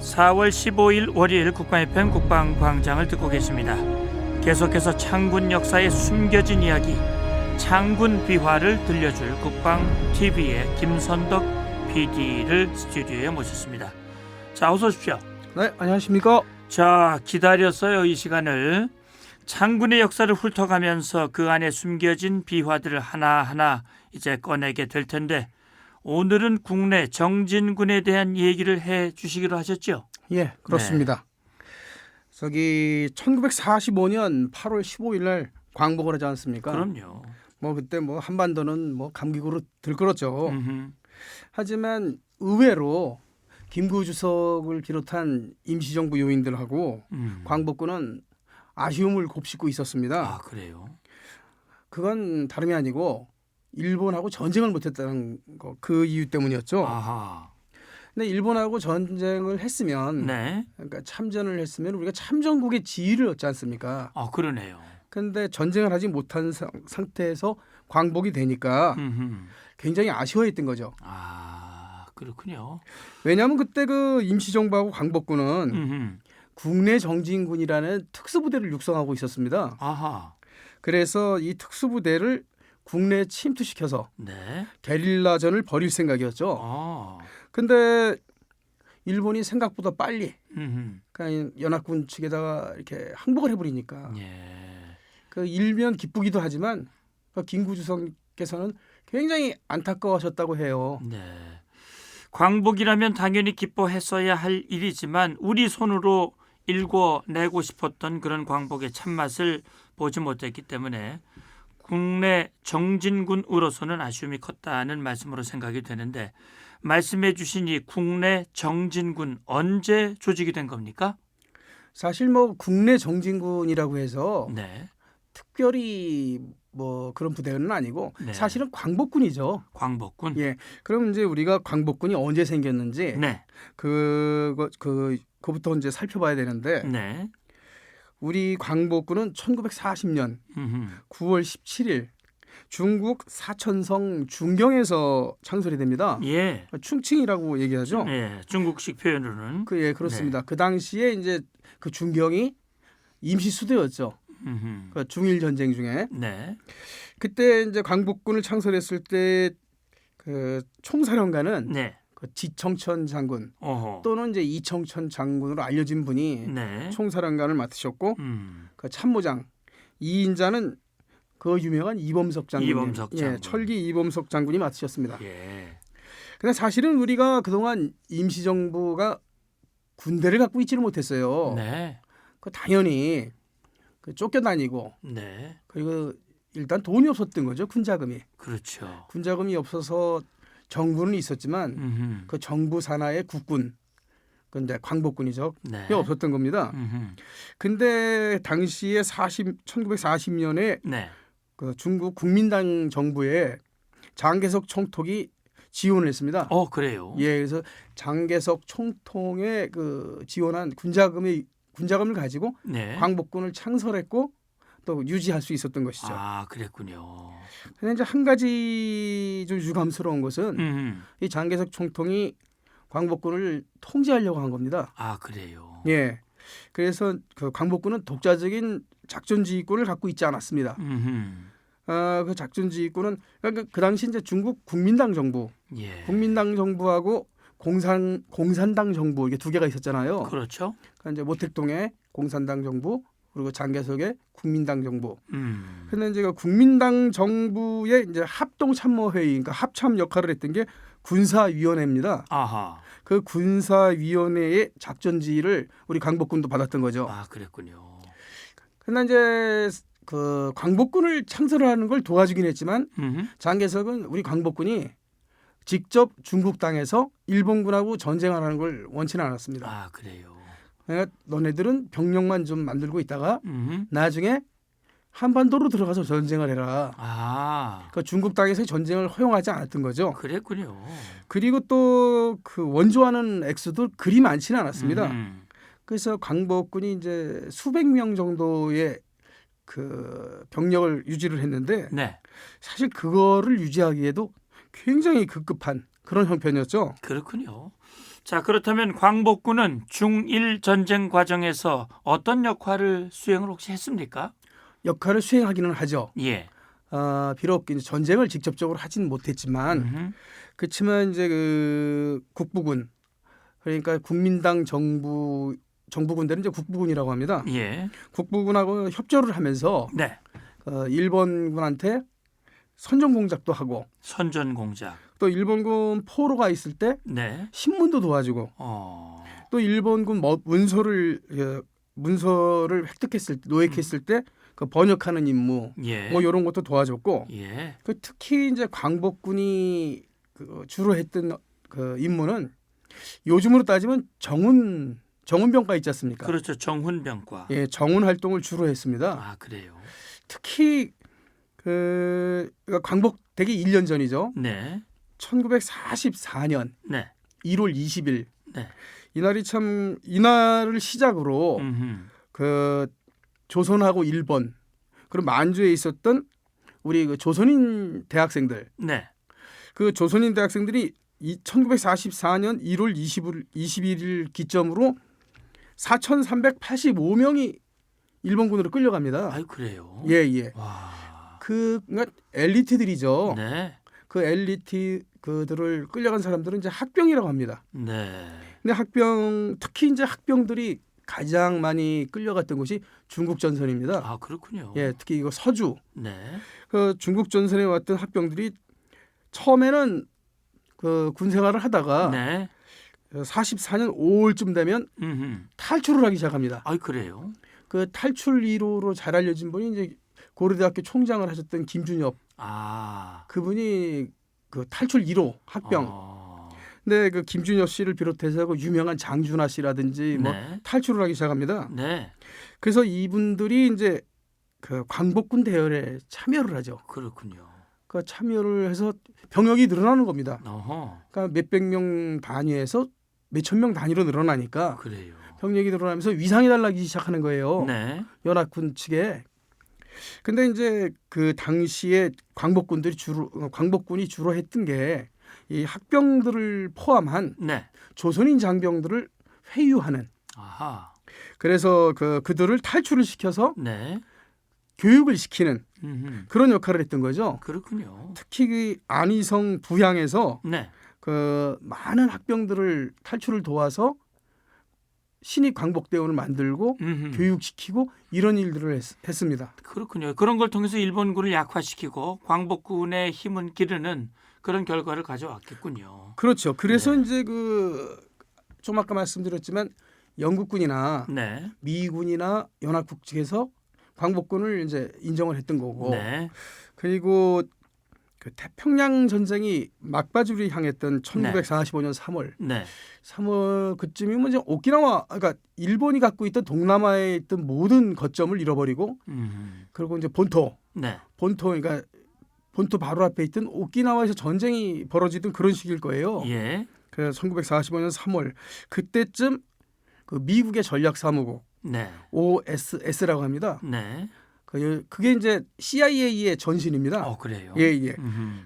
4월 15일 월요일 국방FM 국방광장을 듣고 계십니다. 계속해서 창군 역사의 숨겨진 이야기, 창군 비화를 들려줄 국방TV의 김선덕 PD를 스튜디오에 모셨습니다. 자, 어서 오십시오. 네, 안녕하십니까. 자, 기다렸어요. 이 시간을. 창군의 역사를 훑어가면서 그 안에 숨겨진 비화들을 하나하나 이제 꺼내게 될 텐데, 오늘은 국내 정진군에 대한 얘기를 해 주시기로 하셨죠? 예, 그렇습니다. 저기 1945년 8월 15일 날 광복을 하지 않습니까? 그럼요. 그때 한반도는 감기고로 들끓었죠. 음흠. 하지만 의외로 김구 주석을 비롯한 임시정부 요인들하고 광복군은 아쉬움을 곱씹고 있었습니다. 아, 그래요? 그건 다름이 아니고 일본하고 전쟁을 못했다는 거, 그 이유 때문이었죠. 아하. 근데 일본하고 전쟁을 했으면, 네. 그러니까 참전을 했으면 우리가 참전국의 지위를 얻지 않습니까? 아, 그러네요. 근데 전쟁을 하지 못한 상태에서 광복이 되니까 음흠. 굉장히 아쉬워했던 거죠. 아, 그렇군요. 왜냐하면 그때 그 임시정부하고 광복군은 음흠. 국내 정진군이라는 특수부대를 육성하고 있었습니다. 아하. 그래서 이 특수부대를 국내에 침투시켜서 네. 게릴라전을 벌일 생각이었죠. 아. 근데 일본이 생각보다 빨리 음흠. 그러니까 연합군 측에다가 이렇게 항복을 해버리니까 예. 그 일면 기쁘기도 하지만 그 김구 주석께서는 굉장히 안타까워하셨다고 해요. 네. 광복이라면 당연히 기뻐했어야 할 일이지만 우리 손으로 일궈내고 싶었던 그런 광복의 참맛을 보지 못했기 때문에 국내 정진군으로서는 아쉬움이 컸다는 말씀으로 생각이 되는데, 말씀해 주신 이 국내 정진군 언제 조직이 된 겁니까? 사실 국내 정진군이라고 해서 네. 특별히 그런 부대는 아니고 네. 사실은 광복군이죠. 광복군. 예. 그럼 이제 우리가 광복군이 언제 생겼는지 네. 그거부터 이제 살펴봐야 되는데 네. 우리 광복군은 1940년 음흠. 9월 17일 중국 사천성 중경에서 창설이 됩니다. 예. 충칭이라고 얘기하죠. 예. 중국식 표현으로는. 예, 그렇습니다. 그 당시에 이제 그 중경이 임시 수도였죠. 음흠. 그 중일 전쟁 중에 네. 그때 이제 광복군을 창설했을 때 그 총사령관은 네. 그 지청천 장군 어허. 또는 이제 이청천 장군으로 알려진 분이 네. 총사령관을 맡으셨고 그 참모장 2인자는 그 유명한 이범석 장군, 이범석 장군. 예, 철기 이범석 장군이 맡으셨습니다. 예. 근데 사실은 우리가 그동안 임시정부가 군대를 갖고 있지를 못했어요. 네. 그 당연히 쫓겨다니고 네. 그리고 일단 돈이 없었던 거죠. 군자금이. 그렇죠. 군자금이 없어서 정부는 있었지만 음흠. 그 정부 산하의 국군, 근데 광복군이죠. 네. 그게 없었던 겁니다. 음흠. 근데 당시에 1940년에 네. 그 중국 국민당 정부에 장개석 총독이 지원을 했습니다. 그래요. 예, 그래서 장개석 총통의 그 지원한 군자금을 가지고 네. 광복군을 창설했고 또 유지할 수 있었던 것이죠. 아, 그랬군요. 근데 이제 한 가지 좀 유감스러운 것은 음흠. 이 장개석 총통이 광복군을 통제하려고 한 겁니다. 아, 그래요. 예, 그래서 그 광복군은 독자적인 작전지휘권을 갖고 있지 않았습니다. 음흠. 그 작전지휘권은 그 당시 이제 중국 국민당 정부, 예. 국민당 정부하고 공산당 정부 이게 두 개가 있었잖아요. 그렇죠. 그러니까 이제 모택동의 공산당 정부 그리고 장개석의 국민당 정부. 근데 이제 그 국민당 정부의 이제 합동 참모회의, 그러니까 합참 역할을 했던 게 군사위원회입니다. 아하. 그 군사위원회의 작전지휘를 우리 광복군도 받았던 거죠. 아, 그랬군요. 근데 이제 그 광복군을 창설하는 걸 도와주긴 했지만 음흠. 장개석은 우리 광복군이 직접 중국 땅에서 일본군하고 전쟁하라는 걸 원치는 않았습니다. 아, 그래요. 그러니까 너네들은 병력만 좀 만들고 있다가 음흠. 나중에 한반도로 들어가서 전쟁을 해라. 아, 그러니까 중국 땅에서 전쟁을 허용하지 않았던 거죠. 그랬군요. 그리고 또 그 원조하는 액수도 그리 많지는 않았습니다. 그래서 광복군이 이제 수백 명 정도의 그 병력을 유지를 했는데 네. 사실 그거를 유지하기에도 굉장히 급급한 그런 형편이었죠. 그렇군요. 자, 그렇다면 광복군은 중일 전쟁 과정에서 어떤 역할을 수행을 혹시 했습니까? 역할을 수행하기는 하죠. 예. 비록 이제 전쟁을 직접적으로 하진 못했지만 음흠. 그렇지만 이제 그 국부군 그러니까 국민당 정부군대는 이제 국부군이라고 합니다. 예. 국부군하고 협조를 하면서 네. 일본군한테 선전 공작도 하고 선전 공작. 또 일본군 포로가 있을 때 네. 신문도 도와주고 어. 또 일본군 문서를 획득했을 때 노획했을 때 그 번역하는 임무 예. 뭐 이런 것도 도와줬고 예. 특히 이제 광복군이 주로 했던 그 임무는 요즘으로 따지면 정훈병과 있지 않습니까? 그렇죠. 정훈병과. 예, 정훈 활동을 주로 했습니다. 아, 그래요. 특히 광복되기 1년 전이죠. 네. 1944년 네. 1월 20일 네. 이날을 시작으로 그 조선하고 일본 그리고 만주에 있었던 우리 그 조선인 대학생들 네. 그 조선인 대학생들이 1944년 1월 21일 기점으로 4,385명이 일본군으로 끌려갑니다. 아유, 그래요. 예. 와. 그러니까 엘리트들이죠. 네. 그 엘리트 그들을 끌려간 사람들은 이제 학병이라고 합니다. 네. 근데 특히 이제 학병들이 가장 많이 끌려갔던 곳이 중국 전선입니다. 아, 그렇군요. 예, 특히 이거 서주. 네. 그 중국 전선에 왔던 학병들이 처음에는 그 군 생활을 하다가 네. 44년 5월쯤 되면 탈출을 하기 시작합니다. 아유, 그래요. 그 탈출 1호로 잘 알려진 분이 이제 고려대학교 총장을 하셨던 김준엽. 아. 그분이 그 탈출 1호 학병. 근데 그 김준엽 씨를 비롯해서 그 유명한 장준하 씨라든지 뭐 네. 탈출을 하기 시작합니다. 네. 그래서 이분들이 이제 그 광복군 대열에 참여를 하죠. 그렇군요. 그 참여를 해서 병력이 늘어나는 겁니다. 어허. 그러니까 몇백 명 단위에서 몇천 명 단위로 늘어나니까 그래요. 병력이 늘어나면서 위상이 달라지기 시작하는 거예요. 네. 연합군 측에. 근데 이제 그 당시에 광복군이 주로 했던 게 이 학병들을 포함한 네. 조선인 장병들을 회유하는. 아하. 그래서 그들을 탈출을 시켜서 네. 교육을 시키는 그런 역할을 했던 거죠. 그렇군요. 특히 그 안희성 부양에서 네. 그 많은 학병들을 탈출을 도와서 신입 광복대원을 만들고 교육시키고 이런 일들을 했습니다. 그렇군요. 그런 걸 통해서 일본군을 약화시키고 광복군의 힘은 기르는 그런 결과를 가져왔겠군요. 그렇죠. 그래서 네. 이제 좀 아까 말씀드렸지만 영국군이나 네. 미군이나 연합국 측에서 광복군을 이제 인정을 했던 거고. 네. 그리고 그 태평양 전쟁이 막바지를 향했던 1945년 3월. 네. 3월 그쯤이면 이제 오키나와 그러니까 일본이 갖고 있던 동남아에 있던 모든 거점을 잃어버리고 그리고 이제 네. 그러니까 본토 바로 앞에 있던 오키나와에서 전쟁이 벌어지던 그런 시기일 거예요. 예. 그래서 1945년 3월 그때쯤 그 미국의 전략사무국 네. OSS라고 합니다. 네. 그게 이제 CIA의 전신입니다. 그래요. 예.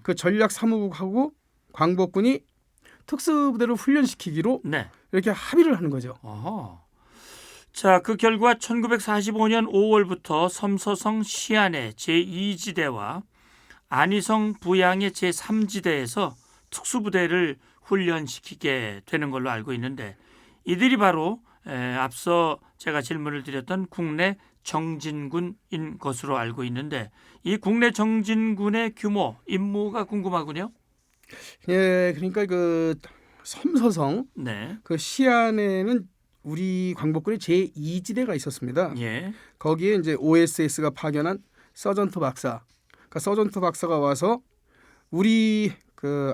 그 전략사무국하고 광복군이 특수부대를 훈련시키기로 네. 이렇게 합의를 하는 거죠. 어허. 자, 그 결과 1945년 5월부터 섬서성 시안의 제2지대와 안희성 부양의 제3지대에서 특수부대를 훈련시키게 되는 걸로 알고 있는데 이들이 바로 앞서 제가 질문을 드렸던 국내 정진군인 것으로 알고 있는데 이 국내 정진군의 규모, 임무가 궁금하군요. 예, 그러니까 그 섬서성 네. 그 시안에는 우리 광복군의 제2지대가 있었습니다. 예. 거기에 이제 OSS가 파견한 서전트 박사, 그러니까 서전트 박사가 와서 우리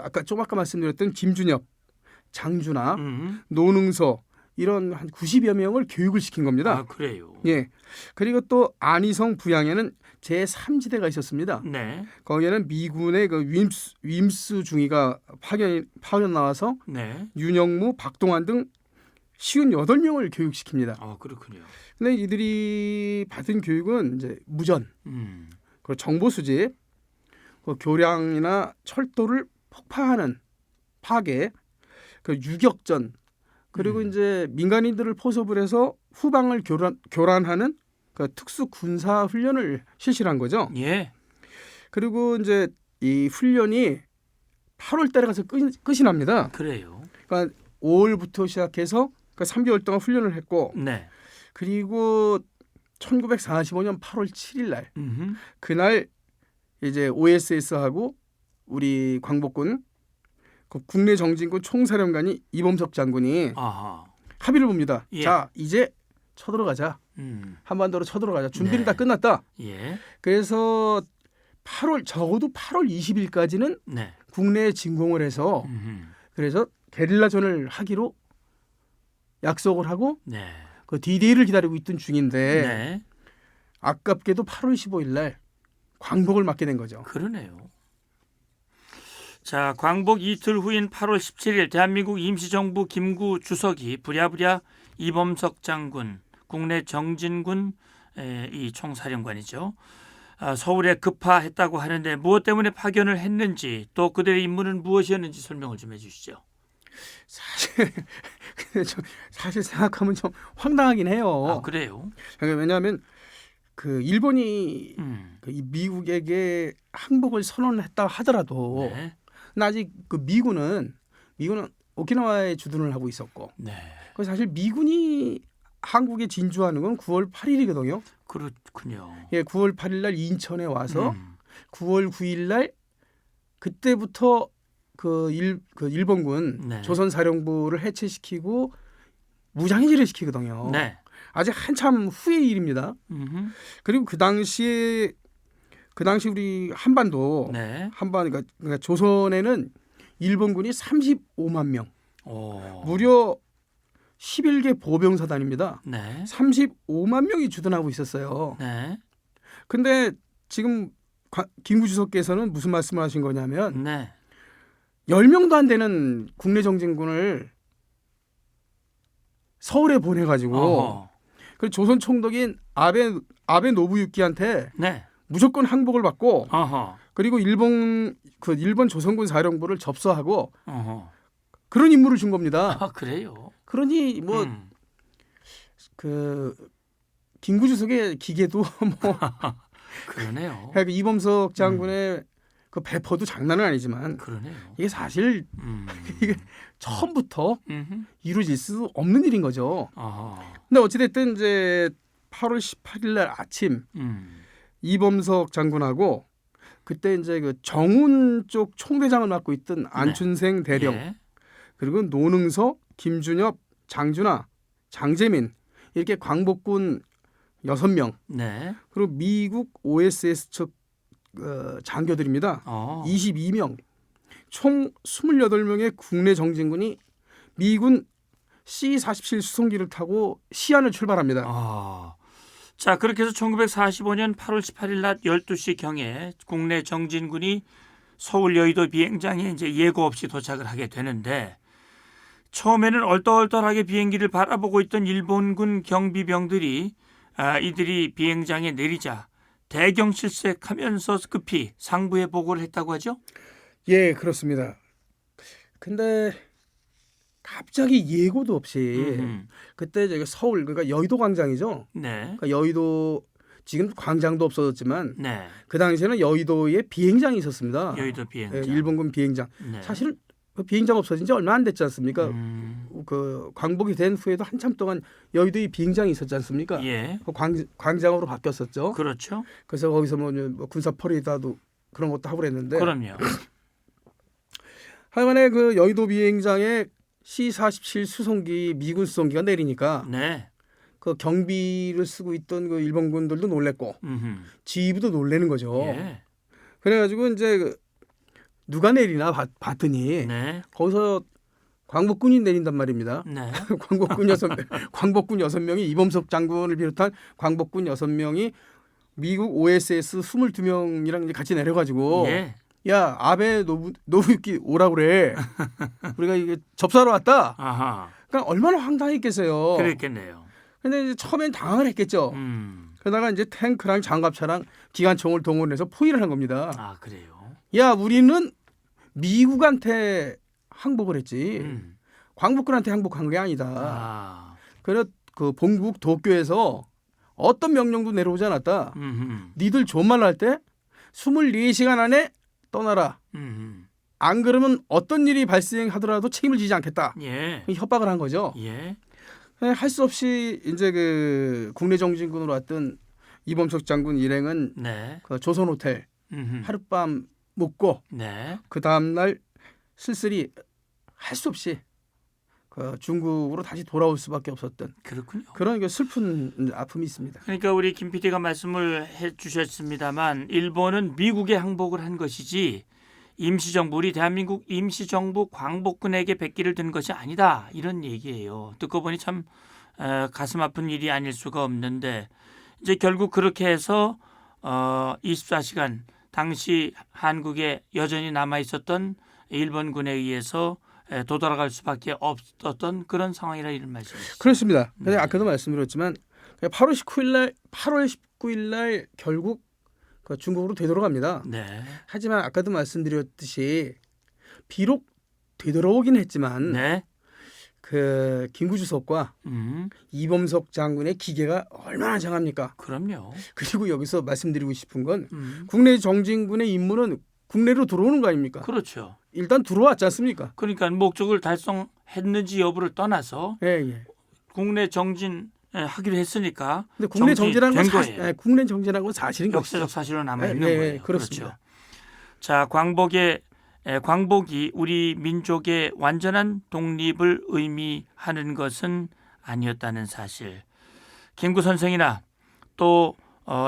아까 말씀드렸던 김준엽, 장준하, 노능서 이런 한 90여 명을 교육을 시킨 겁니다. 아, 그래요. 예. 그리고 또 안희성 부양에는 제3지대가 있었습니다. 네. 거기에는 미군의 그 윈스 중위가 파견 나와서 네. 윤영무, 박동환 등 58명을 교육시킵니다. 그렇군요. 근데 이들이 받은 교육은 이제 무전, 그리고 정보 수집, 그 교량이나 철도를 폭파하는 파괴, 그 유격전, 그리고 이제 민간인들을 포섭을 해서 후방을 교란하는 그 특수 군사 훈련을 실시한 거죠. 예. 그리고 이제 이 훈련이 8월 달에 가서 끝이 납니다. 그래요. 그러니까 5월부터 시작해서 그 3개월 동안 훈련을 했고, 네. 그리고 1945년 8월 7일 날 음흠. 그날 이제 OSS하고 우리 광복군 그 국내 정진군 총사령관이 이범석 장군이 아하. 합의를 봅니다. 예. 자, 이제 쳐들어가자. 한반도로 쳐들어가자. 준비는 네. 다 끝났다. 예. 그래서 적어도 8월 20일까지는 네. 국내에 진공을 해서 음흠. 그래서 게릴라전을 하기로 약속을 하고 네. 그 D-Day를 기다리고 있던 중인데 네. 아깝게도 8월 15일 날 광복을 맞게 된 거죠. 그러네요. 자, 광복 이틀 후인 8월 17일 대한민국 임시정부 김구 주석이 부랴부랴 이범석 장군, 국내 정진군 이 총사령관이죠. 서울에 급파했다고 하는데 무엇 때문에 파견을 했는지 또 그들의 임무는 무엇이었는지 설명을 좀 해주시죠. 사실 생각하면 좀 황당하긴 해요. 아, 그래요? 왜냐하면 그 일본이 그 미국에게 항복을 선언했다 하더라도 네. 근데 아직 그 미군은 오키나와에 주둔을 하고 있었고, 네. 그래서 사실 미군이 한국에 진주하는 건 9월 8일이거든요. 그렇군요. 예, 9월 8일 날 인천에 와서 9월 9일 날 그때부터 그 일본군 네. 조선사령부를 해체시키고 무장해제를 시키거든요. 네. 아직 한참 후의 일입니다. 그리고 그 당시 우리 한반도 네. 그러니까 조선에는 일본군이 35만 명, 오. 무려 11개 보병사단입니다. 네. 35만 명이 주둔하고 있었어요. 네. 근데 지금 김구 주석께서는 무슨 말씀을 하신 거냐면 네. 10명도 안 되는 국내 정진군을 서울에 보내가지고 그 조선 총독인 아베 노부유키한테 네. 무조건 항복을 받고 어허. 그리고 일본 조선군 사령부를 접수하고 어허. 그런 임무를 준 겁니다. 아, 그래요? 그러니 뭐 그 김구 주석의 기계도 뭐 그러네요. 그러니까 이범석 장군의 그 배포도 장난은 아니지만 그러네요. 이게 사실 이게 처음부터 이루어질 수 없는 일인 거죠. 아하. 근데 어찌됐든 이제 8월 18일 날 아침 이범석 장군하고 그때 이제 그 정운 쪽 총대장을 맡고 있던 안춘생 대령 예. 그리고 노능서, 김준엽, 장준하, 장재민 이렇게 광복군 6명 네. 그리고 미국 OSS 측 장교들입니다. 22명 총 28명의 국내 정진군이 미군 C-47 수송기를 타고 시안을 출발합니다. 자, 그렇게 해서 1945년 8월 18일 낮 12시경에 국내 정진군이 서울 여의도 비행장에 이제 예고 없이 도착을 하게 되는데 처음에는 얼떨떨하게 비행기를 바라보고 있던 일본군 경비병들이 이들이 비행장에 내리자 대경실색하면서 급히 상부에 보고를 했다고 하죠? 예, 그렇습니다. 근데 갑자기 예고도 없이 그때 저기 서울 그러니까 여의도 광장이죠. 네. 그러니까 여의도 지금 광장도 없어졌지만 네. 그 당시에는 여의도에 비행장이 있었습니다. 여의도 비행장. 예, 일본군 비행장. 네. 사실은 그 비행장 없어진 지 얼마 안 됐지 않습니까? 그 광복이 된 후에도 한참 동안 여의도에 비행장이 있었지 않습니까? 예. 그 광장으로 바뀌었었죠. 그렇죠. 그래서 거기서 뭐 군사 퍼레이드도 그런 것도 하고 그랬는데. 그럼요. 하여간에 그 여의도 비행장에 C-47 수송기 미군 수송기가 내리니까 네. 그 경비를 쓰고 있던 그 일본군들도 놀랬고 지휘부도 놀래는 거죠. 예. 그래가지고 이제 누가 내리나 봤더니 네. 거기서 광복군이 내린단 말입니다. 네. 광복군 6명이 이범석 장군을 비롯한 광복군 6명이 미국 OSS 22명이랑 이제 같이 내려가지고 예. 야 아베 노부유키 오라 그래. 우리가 이게 접수하러 왔다. 아하. 그러니까 얼마나 황당했겠어요. 그랬겠네요. 근데 이제 처음엔 당황을 했겠죠. 그러다가 이제 탱크랑 장갑차랑 기관총을 동원해서 포위를 한 겁니다. 아, 그래요. 야 우리는 미국한테 항복을 했지. 광복군한테 항복한 게 아니다. 아. 그래 그 본국 도쿄에서 어떤 명령도 내려오지 않았다. 니들 존말 날 때 24시간 안에 떠나라. 안 그러면 어떤 일이 발생하더라도 책임을 지지 않겠다. 예. 협박을 한 거죠. 예. 할 수 없이 이제 그 국내 정진군으로 왔던 이범석 장군 일행은 네. 그 조선 호텔 하룻밤 묵고 네. 그 다음 날 쓸쓸히 할 수 없이 그 중국으로 다시 돌아올 수밖에 없었던 그렇군요. 그런 그 슬픈 아픔이 있습니다. 그러니까 우리 김 PD가 말씀을 해주셨습니다만 일본은 미국에 항복을 한 것이지 임시정부 우리 대한민국 임시정부 광복군에게 백기를 든 것이 아니다 이런 얘기예요. 듣고 보니 참 가슴 아픈 일이 아닐 수가 없는데 이제 결국 그렇게 해서 24시간 당시 한국에 여전히 남아 있었던 일본군에 의해서 도달할 수밖에 없었던 그런 상황이라 이런 말씀이시죠. 그렇습니다. 근데 아까도 말씀드렸지만 8월 19일 날 결국 그 중국으로 되돌아갑니다. 네. 하지만 아까도 말씀드렸듯이 비록 되돌아오긴 했지만 네. 그 김구주석과 이범석 장군의 기계가 얼마나 장합니까? 그럼요. 그리고 여기서 말씀드리고 싶은 건 국내 정진군의 임무는 국내로 들어오는 거 아닙니까? 그렇죠. 일단 들어왔지 않습니까? 그러니까 목적을 달성했는지 여부를 떠나서 예. 국내 정진 하기로 했으니까. 근데 국내 정진한 건 거예요. 국내 정진한 건 사실인 것이죠. 역사적 사실로 남아 있는 거예요. 그렇습니다. 그렇죠. 자, 광복이 우리 민족의 완전한 독립을 의미하는 것은 아니었다는 사실. 김구 선생이나 또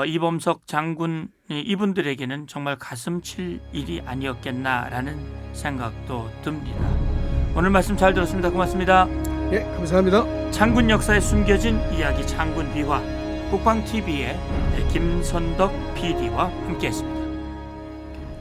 이범석 장군 이분들에게는 정말 가슴 칠 일이 아니었겠나라는 생각도 듭니다. 오늘 말씀 잘 들었습니다. 고맙습니다. 예, 감사합니다. 장군 역사에 숨겨진 이야기 장군 비화 국방TV의 김선덕 PD와 함께했습니다.